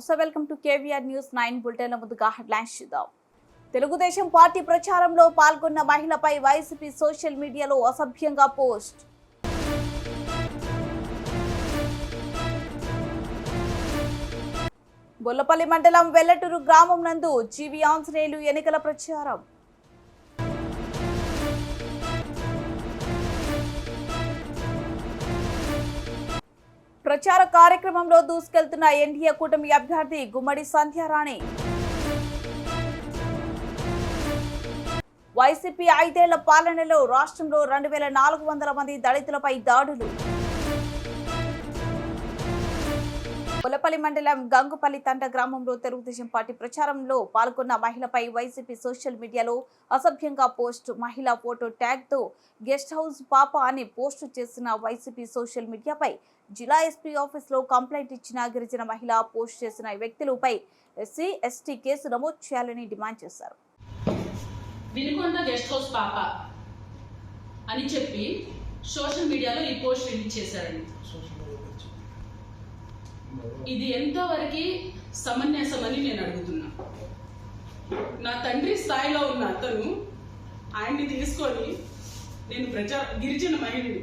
నమస్తే, welcome to KVR news 9 bulletin. ముందుగా headlines చూద్దాం. తెలుగుదేశం పార్టీ ప్రచారంలో పాల్గొన్న మహిళపై వైసీపీ సోషల్ మీడియాలో అసభ్యంగా పోస్ట్. బొల్లపల్లి మండలం వెల్లటూరు గ్రామం నందు జీవి ఆంజనేయులు ఎన్నికల ప్రచారం. ప్రచార కార్యక్రమంలో దూసుకెళ్తున్న ఎన్డీఏ కూటమి అభ్యర్థి గుమ్మడి సంధ్యారాణి. వైసీపీ 5 ఏళ్ల పాలనలో రాష్ట్రంలో 2400 మంది దళితులపై దాడులు. బొల్లపల్లి మండలం గంగుపల్లి తండ గ్రామంలో తెలుగుదేశం పార్టీ ప్రచారంలో పాల్గొన్న మహిళపై వైసీపీ సోషల్ మీడియాలో అసభ్యంగా పోస్ట్. మహిళా ఫోటో ట్యాగ్ తో గెస్ట్ హౌస్ పాప అని పోస్టు చేసిన వైసీపీ సోషల్ మీడియాపై జిల్లా ఎస్పీ ఆఫీస్ లో కంప్లైంట్ ఇచ్చిన గిరిజన మహిళ పోస్ట్ చేసిన వ్యక్తులపై ఎస్సీ ఎస్టీ కేసు నమోదు చేయాలని డిమాండ్ చేశారు. వినుకొండ గెస్ట్ హౌస్ పాప అని చెప్పి సోషల్ మీడియాలో ఈ పోస్ట్ రిలీజ్ చేశారండి. ఇది ఎంతవరకు సమంజసమని నేను అడుగుతున్నా. నా తండ్రి స్థాయిలో ఉన్న అతను ఆయన్ని తీసుకొని నేను గిరిజన మహిళని,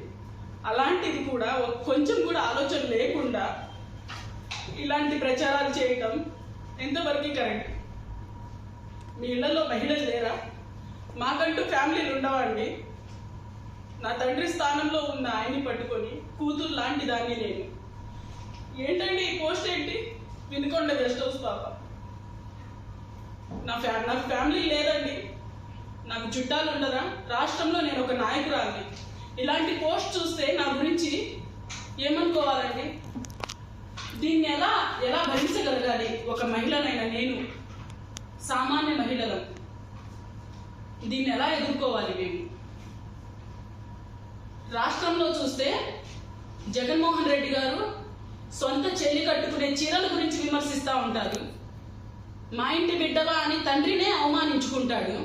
అలాంటిది కూడా కొంచెం కూడా ఆలోచన లేకుండా ఇలాంటి ప్రచారాలు చేయటం ఎంతవరకు కరెక్ట్? మీ ఇళ్లలో మహిళలు లేరా? మాకంటూ ఫ్యామిలీలు ఉండవండి. నా తండ్రి స్థానంలో ఉన్న ఆయన్ని పట్టుకొని కూతురు లాంటి దాన్ని నేను ఏంటండి ఈ పోస్ట్ ఏంటి? వినుకొండ గెస్ట్ హౌస్ పాప. నాకు ఫ్యామిలీ లేదండి, నాకు చుట్టాలు ఉండరా? రాష్ట్రంలో నేను ఒక నాయకురాలిని. ఇలాంటి పోస్ట్ చూస్తే నా గురించి ఏమనుకోవాలండి? దీన్ని ఎలా భరించగలగాలి ఒక మహిళనైనా నేను? సామాన్య మహిళలం దీన్ని ఎలా ఎదుర్కోవాలి మేము? రాష్ట్రంలో చూస్తే జగన్మోహన్ రెడ్డి గారు సొంత చెల్లి కట్టుకునే చీరల గురించి విమర్శిస్తూ ఉంటారు. మా ఇంటి బిడ్డవా అని తండ్రినే అవమానించుకుంటాడు.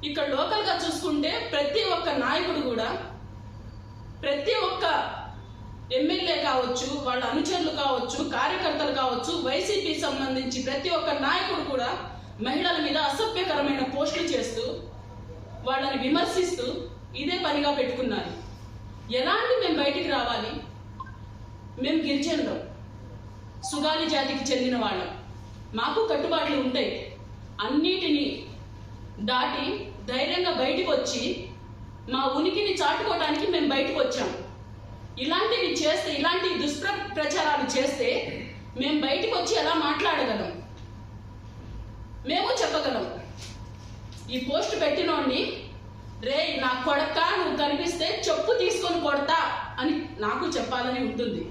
ఇక్కడ లోకల్గా చూసుకుంటే ప్రతి ఒక్క నాయకుడు కూడా, ప్రతి ఒక్క ఎమ్మెల్యే కావచ్చు, వాళ్ళ అనుచరులు కావచ్చు, కార్యకర్తలు కావచ్చు, వైసీపీ సంబంధించి ప్రతి ఒక్క నాయకుడు కూడా మహిళల మీద అసభ్యకరమైన పోస్టులు చేస్తూ వాళ్ళని విమర్శిస్తూ ఇదే పనిగా పెట్టుకున్నారు. ఎలాంటి మేము బయటికి రావాలి? మేము గిరిజనులం, సుగాలి జాతికి చెందిన వాళ్ళం. మాకు కట్టుబాట్లు ఉంటాయి. అన్నిటినీ దాటి ధైర్యంగా బయటకు వచ్చి మా ఉనికిని చాటుకోవడానికి మేము బయటకు వచ్చాం. ఇలాంటివి చేస్తే, ఇలాంటి ప్రచారాలు చేస్తే మేము బయటకు వచ్చి ఎలా మాట్లాడగలం? మేము చెప్పగలం. ఈ పోస్ట్ పెట్టినోడిని, రే నా కొడక నువ్వు కనిపిస్తే చెప్పు తీసుకొని కొడతా అని నాకు చెప్పాలని ఉంటుంది.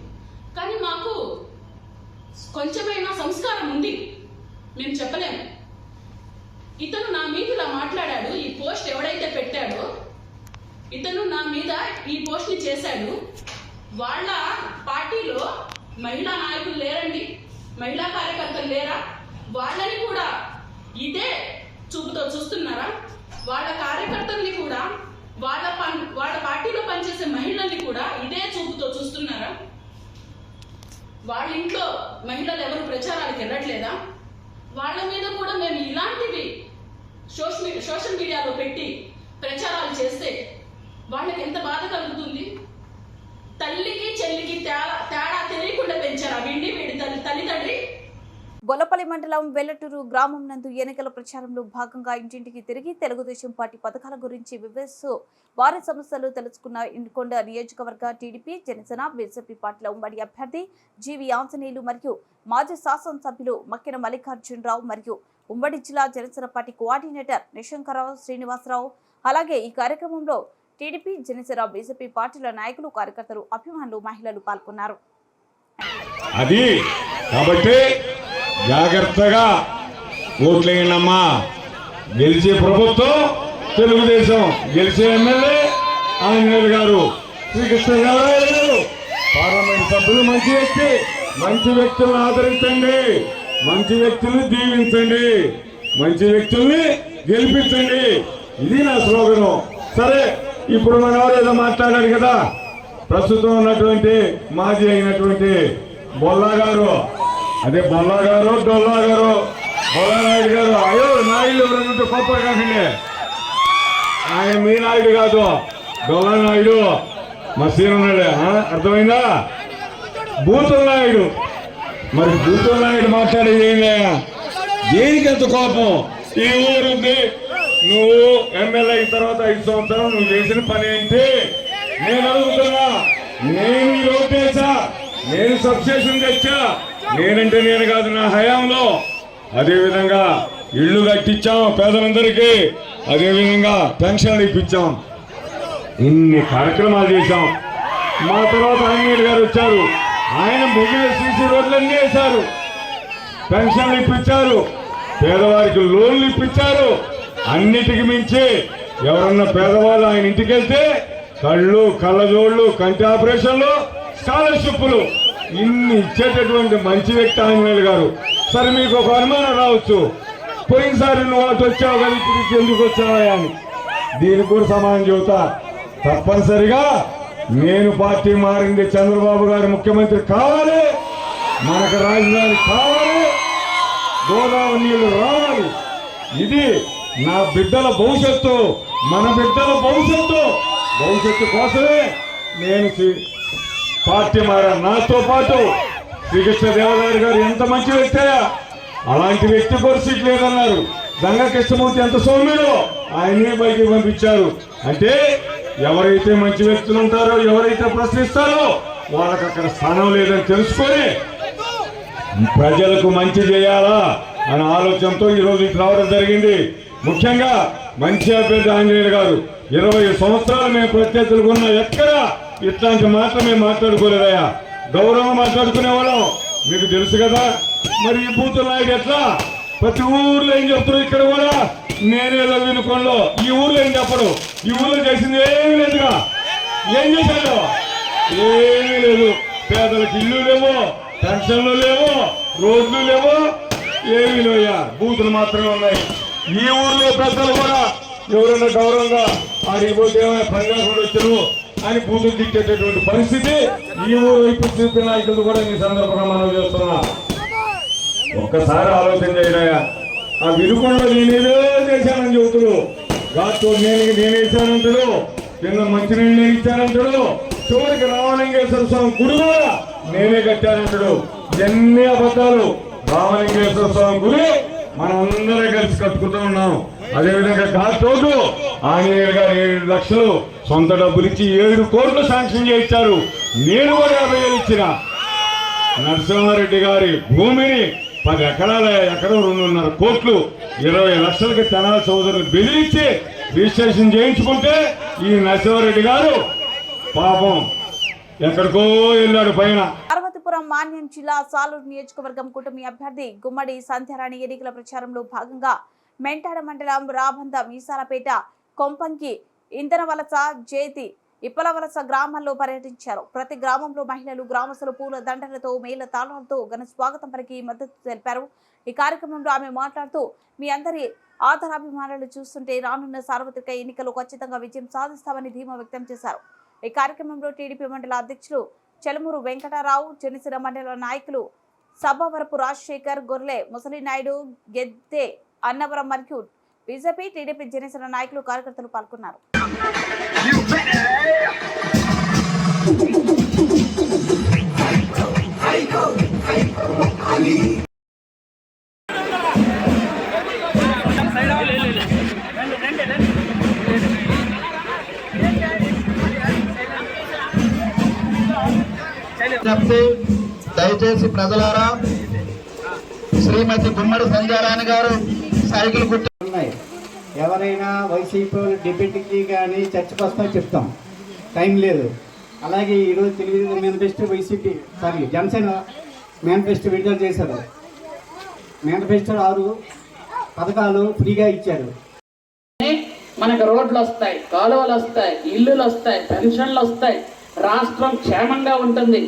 కానీ మాకు కొంచెమైనా సంస్కారం ఉంది, మేము చెప్పలేము. ఇతను నా మీద ఇలా మాట్లాడాడు. ఈ పోస్ట్ ఎవడైతే పెట్టాడో ఇతను నా మీద ఈ పోస్ట్ని చేశాడు. వాళ్ళ పార్టీలో మహిళా నాయకులు లేరండి, మహిళా కార్యకర్తలు లేరా? వాళ్ళని కూడా ఇదే చూపుతో చూస్తున్నారా? వాళ్ళ కార్యకర్తల్ని కూడా, వాళ్ళ పార్టీలో పనిచేసే మహిళల్ని కూడా ఇదే చూపుతో చూస్తున్నారా? వాళ్ళ ఇంట్లో మహిళలు ఎవరు ప్రచారాలకు వెళ్ళట్లేదా? వాళ్ళ మీద కూడా మేము ఇలాంటివి సోషల్ మీడియాలో పెట్టి ప్రచారాలు చేస్తే వాళ్ళకి ఎంత బాధ కలుగుతుంది? తల్లికి చెల్లికి తేడా తెలియకుండా పెంచారా వీడి తల్లి తండ్రి? బొల్లపల్లి మండలం వెల్లటూరు గ్రామం నందు ఎన్నికల ప్రచారంలో భాగంగా ఇంటింటికి తిరిగి తెలుగుదేశం పార్టీ పథకాల గురించి వివరిస్తూ వారి సమస్యలు తెలుసుకున్న వినుకొండ నియోజకవర్గ టీడీపీ, జనసేన, బీజేపీ పార్టీల ఉమ్మడి అభ్యర్థి జీవి ఆంజనేయులు మరియు మాజీ శాసనసభ్యులు మక్కిన మల్లికార్జునరావు మరియు ఉమ్మడి జిల్లా జనసేన పార్టీ కోఆర్డినేటర్ నిశంకరరావు శ్రీనివాసరావు, అలాగే ఈ కార్యక్రమంలో టీడీపీ, జనసేన, బీజేపీ పార్టీల నాయకులు, కార్యకర్తలు, అభిమానులు, మహిళలు పాల్గొన్నారు. అది కాబట్టి జాగ్రత్తగా ఓట్లేయండమ్మా. గెలిచే ప్రభుత్వం తెలుగుదేశం, గెలిచే ఎమ్మెల్యే ఆంజనేయులు గారు, శ్రీకృష్ణదేవరాయలు గారు, పార్లమెంట్ సభ్యులు మంచి వ్యక్తి. మంచి వ్యక్తులను ఆదరించండి, మంచి వ్యక్తుల్ని దీవించండి, మంచి వ్యక్తుల్ని గెలిపించండి. ఇది నా స్లోగను. సరే, ఇప్పుడు మనవారు ఏదో మాట్లాడారు కదా, ప్రస్తుతం ఉన్నటువంటి మాజీ అయినటువంటి బొల్లా గారు అదే బొల్లా గారు డొల్లా గారు బొల్లా నాయుడు గారు అయ్యో నాయుడు ఎవరంటే గొప్ప కాకండి, ఆయన మీ నాయుడు కాదు, డొల్లా నాయుడు మా సీనున్నాడు. అర్థమైందా? బూతుల నాయుడు. మరి బూతుల నాయుడు మాట్లాడేది ఏంటయ్యా? దేనికి ఎంత కోపం? ఈ ఊరుంది, నువ్వు ఎమ్మెల్యే అయిన తర్వాత 5 సంవత్సరాలు నువ్వు చేసిన పని ఏంటి నేను అడుగుతున్నా. నేను ఈ రోడ్ వేసా, నేను సబ్స్టేషన్ తెచ్చా, నేనంటే నేను కాదు, నా హయాంలో. అదేవిధంగా ఇళ్ళు కట్టించాం పేదలందరికీ, అదేవిధంగా పెన్షన్లు ఇప్పించాం, ఇన్ని కార్యక్రమాలు చేశాం. మా తర్వాత ఆంజనేయులు గారు వచ్చారు, ఆయన మిగిలిన సీసీ రోడ్లన్నీ వేశారు, పెన్షన్లు ఇప్పించారు, పేదవారికి లోన్లు ఇప్పించారు. అన్నిటికి మించి ఎవరన్నా పేదవాళ్ళు ఆయన ఇంటికి వెళ్తే కళ్ళు, కళ్ళజోళ్ళు, కంటి ఆపరేషన్లు, స్కాలర్షిప్లు ఇన్ని ఇచ్చేటటువంటి మంచి వ్యక్తి ఆంజనేయులు గారు. సరే మీకు ఒక అనుమానం రావచ్చు, పోయినసారి నువ్వు అటు వచ్చావు కదా, ఇప్పుడు ఎందుకు వచ్చావా అని. దీనికి కూడా సమాధానం చెబుతా. తప్పనిసరిగా నేను పార్టీ మారింది చంద్రబాబు గారు ముఖ్యమంత్రి కావాలి, మనకు రాజధాని కావాలి, గోదావరి నీళ్లు రావాలి. ఇది నా బిడ్డల భవిష్యత్తు, మన బిడ్డల భవిష్యత్తు కోసమే నేను పార్టీ మారాను. నాతో పాటు శ్రీకృష్ణదేవరాయలు గారు ఎంత మంచి వ్యక్తి, అలాంటి వ్యక్తి కూడా సీట్ లేదన్నారు. గంగా కృష్ణమూర్తి ఎంత సౌమ్యుడు, ఆయనే బయటికి పంపించారు. అంటే ఎవరైతే మంచి వ్యక్తులు ఉంటారో, ఎవరైతే ప్రశ్నిస్తారో వాళ్ళకి అక్కడ స్థానం లేదని తెలుసుకొని ప్రజలకు మంచి చేయాలా అనే ఆలోచనతో ఈరోజు ఇటు రావడం జరిగింది. ముఖ్యంగా మంచి అభ్యర్థి ఆంజనేయులు గారు 20 సంవత్సరాలు మేము ప్రత్యర్థులకు ఉన్న ఎక్కడ ఇట్లాంటి మాటలు మేము మాట్లాడుకోలేదయ్యా. గౌరవం మాట్లాడుకునేవాళ్ళం, మీకు తెలుసు కదా. మరి ఈ బూతుల నాయుడు ఎట్లా ప్రతి ఊర్లో ఏం చెప్తున్నారు, ఇక్కడ కూడా నేనేదో వినుకోంలో ఈ ఊర్లో ఏం చెప్పడు, ఈ ఊర్లో చేసింది ఏమీ లేదుగా. ఏం చేశాడు? ఏమీ లేదు. పేదలకు ఇల్లు లేవు, పెన్షన్లు లేవు, రోడ్లు లేవు, ఏమీ లేవయ్యా, బూతులు మాత్రమే ఉన్నాయి. ఈ ఊర్లో పెద్దలు కూడా ఎవరైనా గౌరవంగా ఆడిపోతే ఏమైనా పంజాబ్ వచ్చారు అని బూతులు తిట్టేటటువంటి పరిస్థితి ఈ ఊరు వైపు చూపిన నాయకులు కూడా ఈ సందర్భంగా మనం చేస్తున్నా. ఒక్కసారి ఆలోచన చేయడాయా. ఆ వినుకొండలో నేనేదో చేశానని చెబుతుడు, ఘాట్లో నేనేసానంటాడు, కింద మంచినీళ్ళు నేను ఇచ్చానంటాడు, చివరికి రామలింగేశ్వర స్వామి గుడి కూడా నేనే కట్టానంటాడు. ఎన్ని అబద్ధాలు. రామలింగేశ్వర స్వామి గుడి మనం అందరం కలిసి కట్టుకుంటూ ఉన్నాం. అదేవిధంగా ఘాట్ రోడ్డు ఆంజనేయులు గారు 7 లక్షలు సొంత డబ్బులు ఇచ్చి 7 కోట్లు శాంక్షన్ చేయించారు. నేను కూడా 50,000 ఇచ్చిన. నరసింహారెడ్డి గారి భూమిని 10 ఎకరాల ఎకరం 2.5 కోట్లు 20 లక్షలకి తెనాలి సోదరులు బెదిరించి రిజిస్ట్రేషన్ చేయించుకుంటే ఈ నరసింహారెడ్డి గారు పాపం ఎక్కడికో వెళ్ళాడు పైన. పార్వతీపురం మాన్యం జిల్లా సాలూరు నియోజకవర్గం కూటమి అభ్యర్థి గుమ్మడి సంధ్యారాణి ఎన్నికల ప్రచారంలో భాగంగా మెంటాడ మండలం రాబంద మీసాలపేట, కొంపంకి, ఇంధనవలస, జేతి, ఇప్పలవలస గ్రామాల్లో పర్యటించారు. ప్రతి గ్రామంలో మహిళలు, గ్రామస్తులు పూల దండలతో, మేళ తాళాలతో ఘన స్వాగతం పలికి మద్దతు తెలిపారు. ఈ కార్యక్రమంలో ఆమె మాట్లాడుతూ, మీ అందరి ఆదరాభిమానాలు చూస్తుంటే రానున్న సార్వత్రిక ఎన్నికల్లో ఖచ్చితంగా విజయం సాధిస్తామని ధీమా వ్యక్తం చేశారు. ఈ కార్యక్రమంలో టీడీపీ మండల అధ్యక్షులు చెలమూరు వెంకటరావు, జనసేన మండల నాయకులు సభవరపు రాజశేఖర్, గొర్లె ముసలినాయుడు, గెద్దె అన్నవరం మరియు బీజేపీ, టీడీపీ, జనసేన నాయకులు, కార్యకర్తలు పాల్గొన్నారు. దయచేసి ప్రజలారా, శ్రీమతి గుమ్మడి సంధ్యారాణి గారు సైకిల్ కుట్టున్నాయి. ఎవరైనా వైసీపీ డిబేట్కి కానీ చర్చకు వస్తా చెప్తాం, టైం లేదు. అలాగే ఈరోజు తెలుగుదేశం మేనిఫెస్టో జనసేన మేనిఫెస్టో విడుదల చేశారు. మేనిఫెస్టో 6 పథకాలు ఫ్రీగా ఇచ్చారు. మనకు రోడ్లు వస్తాయి, కాలువలు వస్తాయి, ఇల్లులు వస్తాయి, పెన్షన్లు వస్తాయి, రాష్ట్రం క్షేమంగా ఉంటుంది,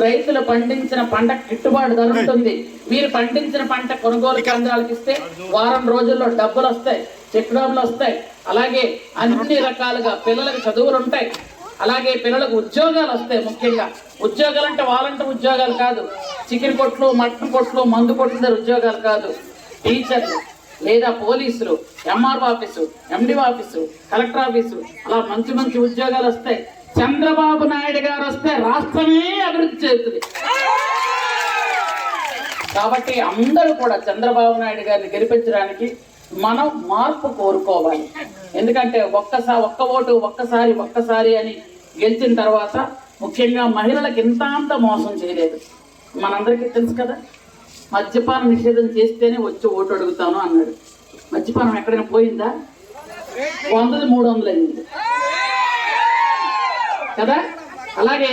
రైతులు పండించిన పంట గిట్టుబాటు ధర ఉంటుంది. మీరు పండించిన పంట కొనుగోలు కేంద్రాలకు ఇస్తే వారం రోజుల్లో డబ్బులు వస్తాయి, చెక్ డబ్బులు వస్తాయి. అలాగే అన్ని రకాలుగా పిల్లలకు చదువులు ఉంటాయి. అలాగే పిల్లలకు ఉద్యోగాలు వస్తాయి. ముఖ్యంగా ఉద్యోగాలు అంటే వాలంటీర్ ఉద్యోగాలు కాదు, చికెన్ కొట్లు, మటన్ కొట్లు, మందు కొట్ల దగ్గర ఉద్యోగాలు కాదు. టీచర్లు లేదా పోలీసులు, ఎంఆర్ఓ ఆఫీసు, ఎండి ఆఫీసు, కలెక్టర్ ఆఫీసు, అలా మంచి మంచి ఉద్యోగాలు వస్తాయి. చంద్రబాబు నాయుడు గారు వస్తే రాష్ట్రమే అభివృద్ధి చేస్తుంది. కాబట్టి అందరూ కూడా చంద్రబాబు నాయుడు గారిని గెలిపించడానికి మనం మార్పు కోరుకోవాలి. ఎందుకంటే ఒక్క ఓటు ఒక్కసారి అని గెలిచిన తర్వాత ముఖ్యంగా మహిళలకు ఇంత మోసం చేయలేదు. మనందరికీ తెలుసు కదా, మద్యపాన నిషేధం చేస్తేనే వచ్చి ఓటు అడుగుతాను అన్నాడు. మద్యపానం ఎక్కడైనా పోయిందా? 100 300 అయింది కదా. అలాగే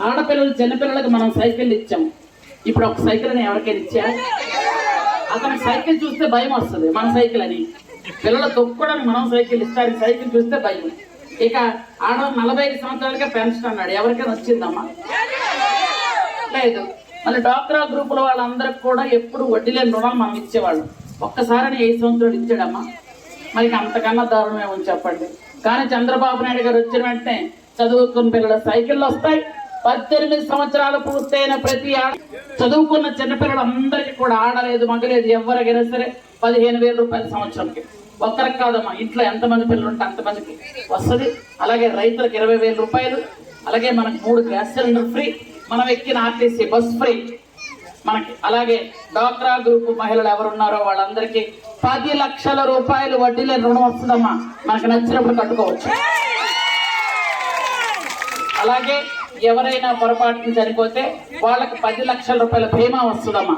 ఆడపిల్లలు, చిన్నపిల్లలకు మనం సైకిల్ ఇచ్చాం. ఇప్పుడు ఒక సైకిల్ అని ఎవరికైనా ఇచ్చా? అతను సైకిల్ చూస్తే భయం వస్తుంది, మన సైకిల్ అని. పిల్లలు తొక్కడానికి మనం సైకిల్ ఇస్తానికి సైకిల్ చూస్తే భయం. ఇక ఆడ 45 సంవత్సరాలకే పెన్షన్ అన్నాడు. ఎవరికైనా వచ్చిందమ్మా? లేదు. మళ్ళీ డాక్రా గ్రూపుల వాళ్ళందరికి కూడా ఎప్పుడు వడ్డీ లేని రుణాలు మనం ఇచ్చేవాళ్ళు. ఒక్కసారి 5 సంవత్సరాలు ఇచ్చాడమ్మా. మరి అంతకన్నా దారుణం ఏమని చెప్పండి. కానీ చంద్రబాబు నాయుడు గారు వచ్చిన వెంటనే చదువుకున్న పిల్లల సైకిళ్ళు వస్తాయి. 18 సంవత్సరాలు పూర్తయిన ప్రతి చదువుకున్న చిన్నపిల్లలందరికీ కూడా ఆడలేదు మగలేదు ఎవరికైనా సరే 15,000 రూపాయల సంవత్సరంకి. ఒక్కరికి కాదమ్మా, ఇంట్లో ఎంతమంది పిల్లలు ఉంటే అంతమందికి వస్తుంది. అలాగే రైతులకు 20,000 రూపాయలు. అలాగే మనకు 3 గ్యాస్ సిలిండర్ ఫ్రీ, మనం ఎక్కిన ఆర్టీసీ బస్ ఫ్రీ మనకి. అలాగే డాక్రా గ్రూప్ మహిళలు ఎవరున్నారో వాళ్ళందరికీ 10 లక్షల రూపాయలు వడ్డీ లేని రుణం వస్తుందమ్మా. మనకు నచ్చినప్పుడు కట్టుకోవచ్చు. అలాగే ఎవరైనా పొరపాటున చనిపోతే వాళ్ళకి 10 లక్షల రూపాయల బీమా వస్తుందమ్మా.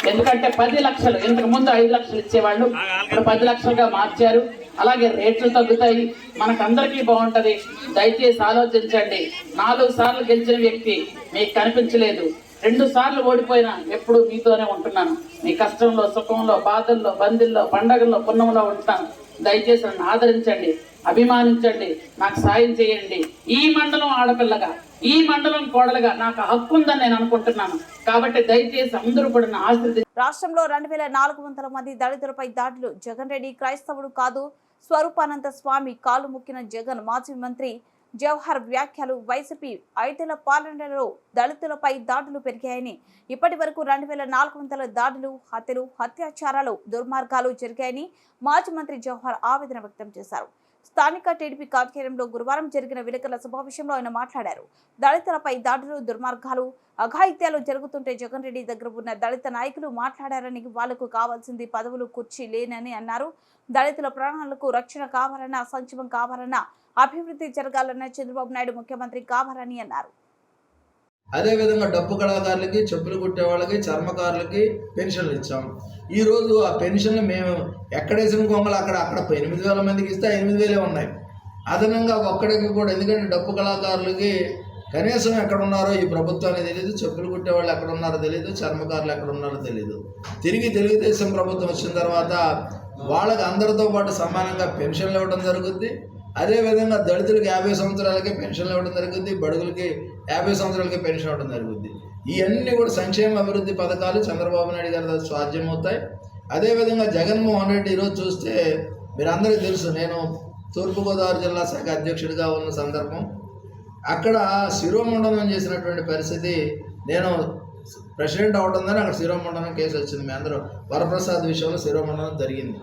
ఎందుకంటే 10 లక్షలు, ఇంతకు ముందు 5 లక్షలు ఇచ్చేవాళ్ళు, ఇప్పుడు 10 లక్షలుగా మార్చారు. అలాగే రేట్లు తగ్గుతాయి, మనకందరికీ బాగుంటది. దయచేసి ఆలోచించండి. 4 సార్లు గెలిచిన వ్యక్తి మీకు కనిపించలేదు, 2 సార్లు ఓడిపోయినా ఎప్పుడు మీతోనే ఉంటున్నాను. మీ కష్టంలో, సుఖంలో, బాధల్లో, బందీల్లో, పండగల్లో, పుణ్యంలో ఉంటాను. దయచేసి నన్ను ఆదరించండి, అభిమానించండి, నాకు సాయం చేయండి. ఈ మండలం ఆడపిల్లగా, ఈ మండలం కోడలుగా నాకు హక్కు ఉందని నేను అనుకుంటున్నాను. కాబట్టి దయచేసి అందరూ కూడా నా ఆశీర్వదించండి. రాష్ట్రంలో 2400 మంది దళితులపై దాడులు. జగన్ రెడ్డి క్రైస్తవుడు కాదు, స్వరూపానంద స్వామి కాలు ముక్కిన జగన్. మాజీ మంత్రి జవహర్ వ్యాఖ్యలు. వైసీపీ 5 ఏళ్ల పాలనలో దళితులపై దాడులు పెరిగాయని, ఇప్పటి వరకు 2400 దాడులు, హత్యలు, అత్యాచారాలు, దుర్మార్గాలు జరిగాయని మాజీ మంత్రి జవహర్ ఆవేదన వ్యక్తం చేశారు. స్థానిక టీడీపీ కార్యాలయంలో గురువారం జరిగిన విలేకరుల సమావేశంలో ఆయన మాట్లాడారు. దళితులపై దాడులు, దుర్మార్గాలు, అఘాయిత్యాలు జరుగుతుంటే జగన్ రెడ్డి దగ్గర ఉన్న దళిత నాయకులు మాట్లాడారని, వాళ్లకు కావాల్సింది పదవులు, కుర్చీ లేనని అన్నారు. దళితుల ప్రాణాలకు రక్షణ కావాలన్నా, సంక్షేమం కావాలన్నా, అభివృద్ధి జరగాలన్నా చంద్రబాబు నాయుడు ముఖ్యమంత్రి కావాలని అన్నారు. అదేవిధంగా డప్పు కళాకారులకి, చెప్పులు కుట్టే వాళ్ళకి, చర్మకారులకి పెన్షన్లు ఇచ్చాం. ఈరోజు ఆ పెన్షన్లు మేము ఎక్కడేసిన కొంగలు అక్కడ 8,000 మందికి ఇస్తే 8,000 ఉన్నాయి. అదనంగా ఒక్కడికి కూడా, ఎందుకంటే డప్పు కళాకారులకి కనీసం ఎక్కడ ఉన్నారో ఈ ప్రభుత్వానికి తెలియదు, చెప్పులు కుట్టే వాళ్ళు ఎక్కడ ఉన్నారో తెలియదు, చర్మకారులు ఎక్కడ ఉన్నారో తెలియదు. తిరిగి తెలుగుదేశం ప్రభుత్వం వచ్చిన తర్వాత వాళ్ళకి అందరితో పాటు సమానంగా పెన్షన్లు ఇవ్వడం జరుగుద్ది. అదేవిధంగా దళితులకి 50 సంవత్సరాలకే పెన్షన్లు ఇవ్వడం జరుగుద్ది, బడుగులకి 50 సంవత్సరాలకే పెన్షన్ ఇవ్వడం జరుగుద్ది. ఇవన్నీ కూడా సంక్షేమ అభివృద్ధి పథకాలు చంద్రబాబు నాయుడు గారి సాధ్యమవుతాయి. అదేవిధంగా జగన్మోహన్ రెడ్డి ఈరోజు చూస్తే మీరందరికీ తెలుసు, నేను తూర్పుగోదావరి జిల్లా శాఖ అధ్యక్షుడిగా ఉన్న సందర్భం, అక్కడ శిరోమండనం చేసినటువంటి పరిస్థితి. నేను ప్రెసిడెంట్ అవడందని అక్కడ శిరోమండనం కేసు వచ్చింది. మీ అందరూ వరప్రసాద్ విషయంలో శిరోమండనం జరిగింది.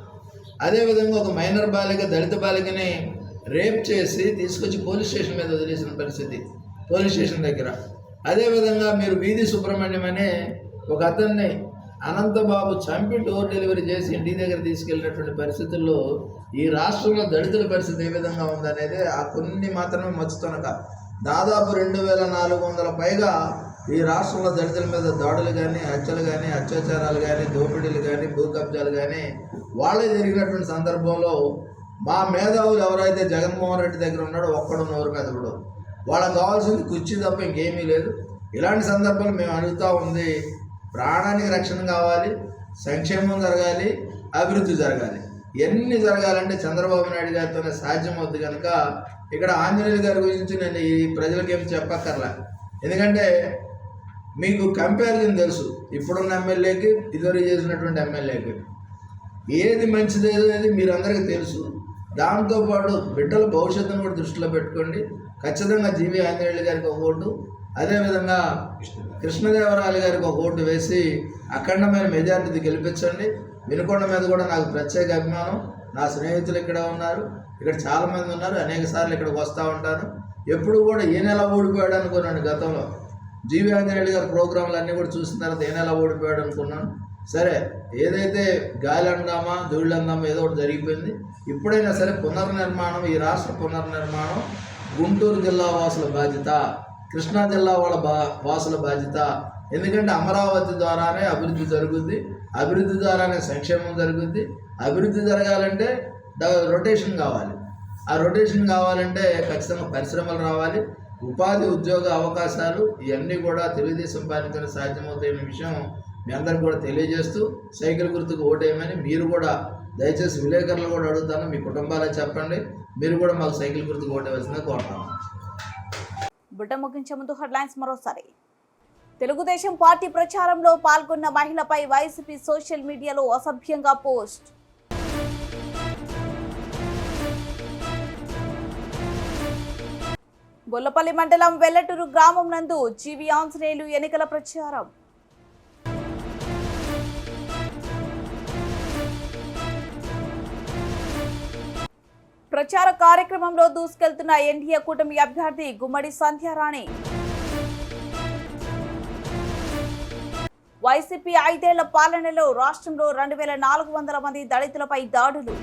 అదేవిధంగా ఒక మైనర్ బాలిక, దళిత బాలికని రేప్ చేసి తీసుకొచ్చి పోలీస్ స్టేషన్ మీద వదిలేసిన పరిస్థితి, పోలీస్ స్టేషన్ దగ్గర. అదేవిధంగా మీరు వీధి సుబ్రహ్మణ్యం అనే ఒక అతన్ని అనంతబాబు చంపి డోర్ డెలివరీ చేసి ఇంటి దగ్గర తీసుకెళ్ళినటువంటి పరిస్థితుల్లో ఈ రాష్ట్రంలో దళితుల పరిస్థితి ఏ విధంగా ఉందనేది ఆ కొన్ని మాత్రమే మచ్చుతనక దాదాపు 2,400 పైగా ఈ రాష్ట్రంలో దళితుల మీద దాడులు కానీ, హత్యలు కానీ, అత్యాచారాలు కానీ, దోపిడీలు కానీ, భూ కబ్జాలు కానీ వాళ్ళే జరిగినటువంటి సందర్భంలో మా మేధావులు ఎవరైతే జగన్మోహన్ రెడ్డి దగ్గర ఉన్నాడో ఒక్కడు నోరు మీద కూడా వాళ్ళకి కావాల్సింది కుర్చీ తప్ప ఇంకేమీ లేదు. ఇలాంటి సందర్భాలు మేము అడుగుతూ ఉంది, ప్రాణానికి రక్షణ కావాలి, సంక్షేమం జరగాలి, అభివృద్ధి జరగాలి. ఇవన్నీ జరగాలంటే చంద్రబాబు నాయుడు గారితోనే సాధ్యమవుతుంది. కనుక ఇక్కడ ఆంజనేయులు గారి గురించి నేను ఈ ప్రజలకు ఏం చెప్పక్కర్లా. ఎందుకంటే మీకు కంపారిజన్ తెలుసు, ఇప్పుడున్న ఎమ్మెల్యేకి ఇదివరకు చేసినటువంటి ఎమ్మెల్యేకి ఏది మంచిది అనేది మీరందరికీ తెలుసు. దాంతోపాటు బిడ్డల భవిష్యత్తును కూడా దృష్టిలో పెట్టుకోండి. ఖచ్చితంగా జీవి ఆంజనేయులు గారికి ఒక ఓటు, అదేవిధంగా కృష్ణదేవరాయలు గారికి ఒక ఓటు వేసి అఖండమైన మెజార్టీ గెలిపించండి. వినుకొండ మీద కూడా నాకు ప్రత్యేక అభిమానం. నా స్నేహితులు ఇక్కడ ఉన్నారు, ఇక్కడ చాలామంది ఉన్నారు, అనేక సార్లు ఇక్కడికి వస్తూ ఉంటాను. ఎప్పుడు కూడా ఏ నెల ఓడిపోయాడు అనుకున్నాను. గతంలో జీవి ఆంజనేయులు గారి ప్రోగ్రాంలు అన్నీ కూడా చూసిన తర్వాత ఏ నెల ఓడిపోయాడు అనుకున్నాను. సరే, ఏదైతే గాలి అందామా ధూళి అందామా ఏదో ఒకటి జరిగిపోయింది. ఇప్పుడైనా సరే పునర్నిర్మాణం, ఈ రాష్ట్ర పునర్నిర్మాణం గుంటూరు జిల్లా వాసుల బాధ్యత, కృష్ణా జిల్లా వాళ్ళ వాసుల బాధ్యత. ఎందుకంటే అమరావతి ద్వారానే అభివృద్ధి జరుగుద్ది, అభివృద్ధి ద్వారానే సంక్షేమం జరుగుద్ది. అభివృద్ధి జరగాలంటే రొటేషన్ కావాలి. ఆ రొటేషన్ కావాలంటే ఖచ్చితంగా పరిశ్రమలు రావాలి, ఉపాధి ఉద్యోగ అవకాశాలు ఇవన్నీ కూడా తెలుగుదేశం పార్టీతో సాధ్యమవుతాయనే విషయం మీ అందరికి కూడా తెలియజేస్తూ సైకిల్ గుర్తుకు ఓటేయమని మీరు కూడా దయచేసి విలేకరులు కూడా అడుగుతాను, మీ కుటుంబాలే చెప్పండి, మీరు కూడా మాకు సైకిల్ గుర్తుకు ఓటేయవలసిందిగా కోరుతాము. బుట్ట ముగించే ముందు హెడ్లైన్స్ మరోసారి. తెలుగుదేశం పార్టీ ప్రచారంలో పాల్గొన్న మహిళపై వైసీపీ సోషల్ మీడియాలో అసభ్యంగా పోస్ట్. బొల్లపల్లి మండలం వెల్లటూరు గ్రామం నందు జీవి ఆంజనేయులు ఎన్నికల ప్రచారం. ప్రచార కార్యక్రమంలో దూసుకెళ్తున్న ఎన్డీఏ కూటమి అభ్యర్థి గుమ్మడి సంధ్యారాణి. వైసీపీ 5 ఏళ్ల పాలనలో రాష్ట్రంలో 2400 మంది దళితులపై దాడులు.